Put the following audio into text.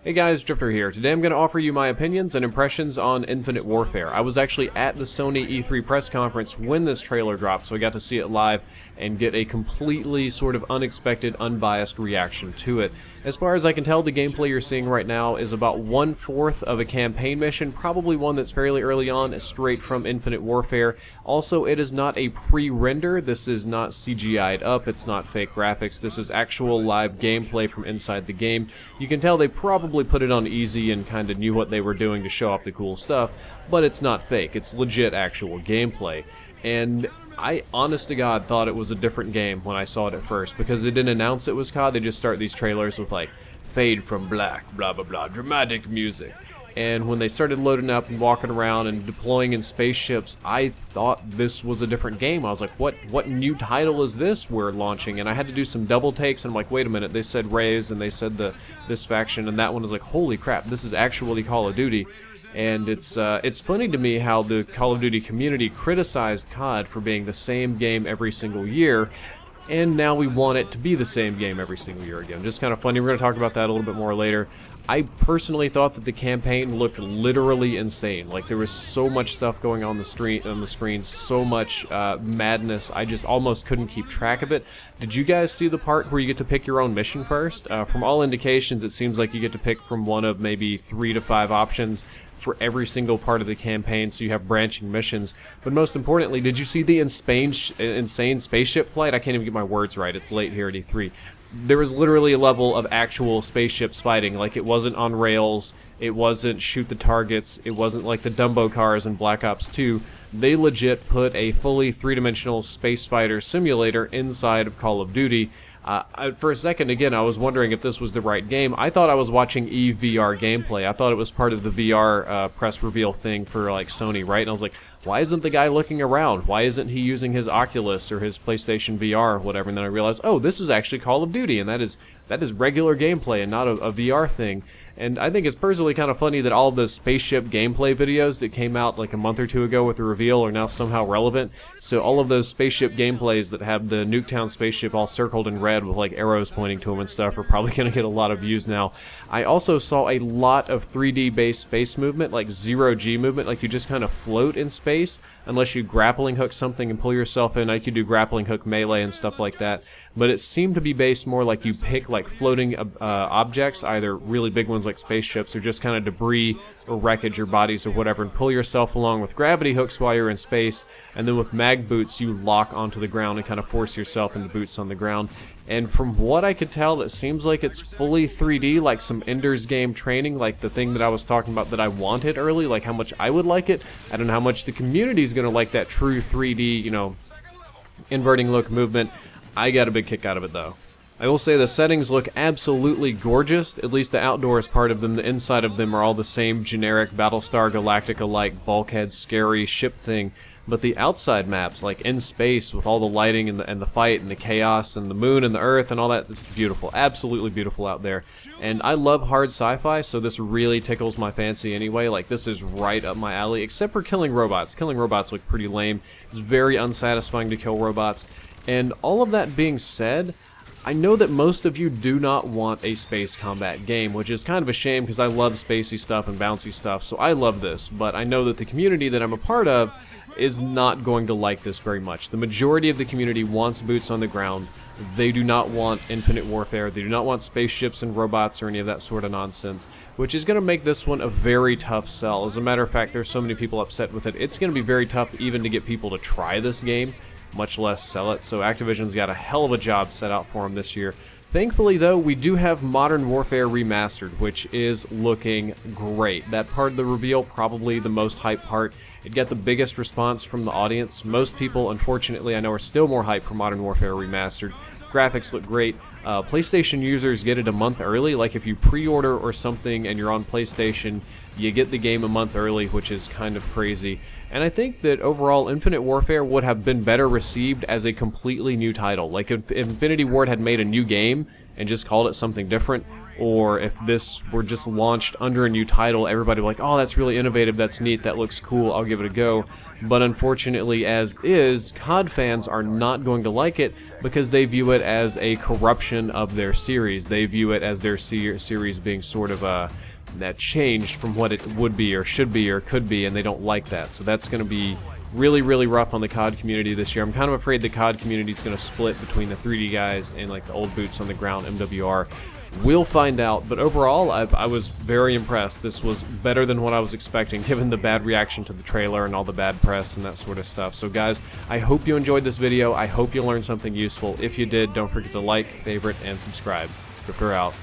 Hey guys, Drifter here. Today I'm going to offer you my opinions and impressions on Infinite Warfare. I was actually at the Sony E3 press conference when this trailer dropped, so I got to see it live and get a completely sort of unexpected, unbiased reaction to it. As far as I can tell, the gameplay you're seeing right now is about 1/4 of a campaign mission, probably one that's fairly early on, straight from Infinite Warfare. Also, it is not a pre-render. This is not CGI'd up. It's not fake graphics. This is actual live gameplay from inside the game. You can tell they probably put it on easy and kind of knew what they were doing to show off the cool stuff, but it's not fake. It's legit actual gameplay. And I, honest to God, thought it was a different game when I saw it at first, because they didn't announce it was COD. They just start these trailers with like, fade from black, blah blah blah, dramatic music. And when they started loading up and walking around and deploying in spaceships, I thought this was a different game. I was like, what new title is this we're launching? And I had to do some double takes, and I'm like, wait a minute, they said Raze, and they said this faction, and that one was like, holy crap, this is actually Call of Duty. And it's funny to me how the Call of Duty community criticized COD for being the same game every single year, and now we want it to be the same game every single year again. Just kind of funny. We're going to talk about that a little bit more later. I personally thought that the campaign looked literally insane. Like, there was so much stuff going on the screen, so much madness. I just almost couldn't keep track of it. Did you guys see the part where you get to pick your own mission first? From all indications, it seems like you get to pick from one of maybe 3 to 5 options for every single part of the campaign, so you have branching missions. But most importantly, did you see the insane spaceship flight? I can't even get my words right. It's late here at E3. There was literally a level of actual spaceships fighting. Like, it wasn't on rails, it wasn't shoot the targets, it wasn't like the Dumbo cars in Black Ops 2. They legit put a fully three-dimensional space fighter simulator inside of Call of Duty. For a second, again, I was wondering if this was the right game. I thought I was watching EVR gameplay. I thought it was part of the VR press reveal thing for like Sony, right? And I was like, why isn't the guy looking around? Why isn't he using his Oculus or his PlayStation VR or whatever? And then I realized, oh, this is actually Call of Duty, and that is regular gameplay and not a VR thing. And I think it's personally kind of funny that all of the spaceship gameplay videos that came out like a month or two ago with the reveal are now somehow relevant. So all of those spaceship gameplays that have the Nuketown spaceship all circled in red with like arrows pointing to them and stuff are probably going to get a lot of views now. I also saw a lot of 3D based space movement, like zero-G movement, like you just kind of float in space unless you grappling hook something and pull yourself in. I could do grappling hook melee and stuff like that, but it seemed to be based more like you pick like floating objects, either really big ones like spaceships or just kind of debris or wreckage or bodies or whatever, and pull yourself along with gravity hooks while you're in space, and then with mag boots you lock onto the ground and kind of force yourself into boots on the ground. And from what I could tell, it seems like it's fully 3D, like some Ender's Game training, like the thing that I was talking about that I wanted early, like how much I would like it. I don't know how much the community is going to like that true 3D, you know, inverting look movement. I got a big kick out of it, though. I will say the settings look absolutely gorgeous, at least the outdoors part of them. The inside of them are all the same generic Battlestar Galactica-like bulkhead, scary ship thing. But the outside maps, like in space with all the lighting and the fight and the chaos and the moon and the earth and all that, it's beautiful. Absolutely beautiful out there. And I love hard sci-fi, so this really tickles my fancy anyway. Like, this is right up my alley, except for killing robots. Killing robots look pretty lame. It's very unsatisfying to kill robots. And all of that being said, I know that most of you do not want a space combat game, which is kind of a shame because I love spacey stuff and bouncy stuff, so I love this. But I know that the community that I'm a part of is not going to like this very much. The majority of the community wants boots on the ground. They do not want Infinite Warfare. They do not want spaceships and robots or any of that sort of nonsense, which is going to make this one a very tough sell. As a matter of fact, there's so many people upset with it. It's going to be very tough even to get people to try this game, much less sell it. So Activision's got a hell of a job set out for them this year. Thankfully, though, we do have Modern Warfare Remastered, which is looking great. That part of the reveal, probably the most hyped part. It got the biggest response from the audience. Most people, unfortunately, I know are still more hyped for Modern Warfare Remastered. Graphics look great. PlayStation users get it a month early. Like, if you pre-order or something and you're on PlayStation, you get the game a month early, which is kind of crazy. And I think that overall Infinite Warfare would have been better received as a completely new title. Like, if Infinity Ward had made a new game and just called it something different, or if this were just launched under a new title, everybody would be like, oh, that's really innovative, that's neat, that looks cool, I'll give it a go. But unfortunately, as is, COD fans are not going to like it because they view it as a corruption of their series. They view it as their series being sort of that changed from what it would be or should be or could be, and they don't like that. So that's going to be really, really rough on the COD community this year. I'm kind of afraid the COD community is going to split between the 3D guys and like the old boots on the ground MWR. We'll find out, but overall, I was very impressed. This was better than what I was expecting, given the bad reaction to the trailer and all the bad press and that sort of stuff. So guys, I hope you enjoyed this video. I hope you learned something useful. If you did, don't forget to like, favorite, and subscribe. Drifter out.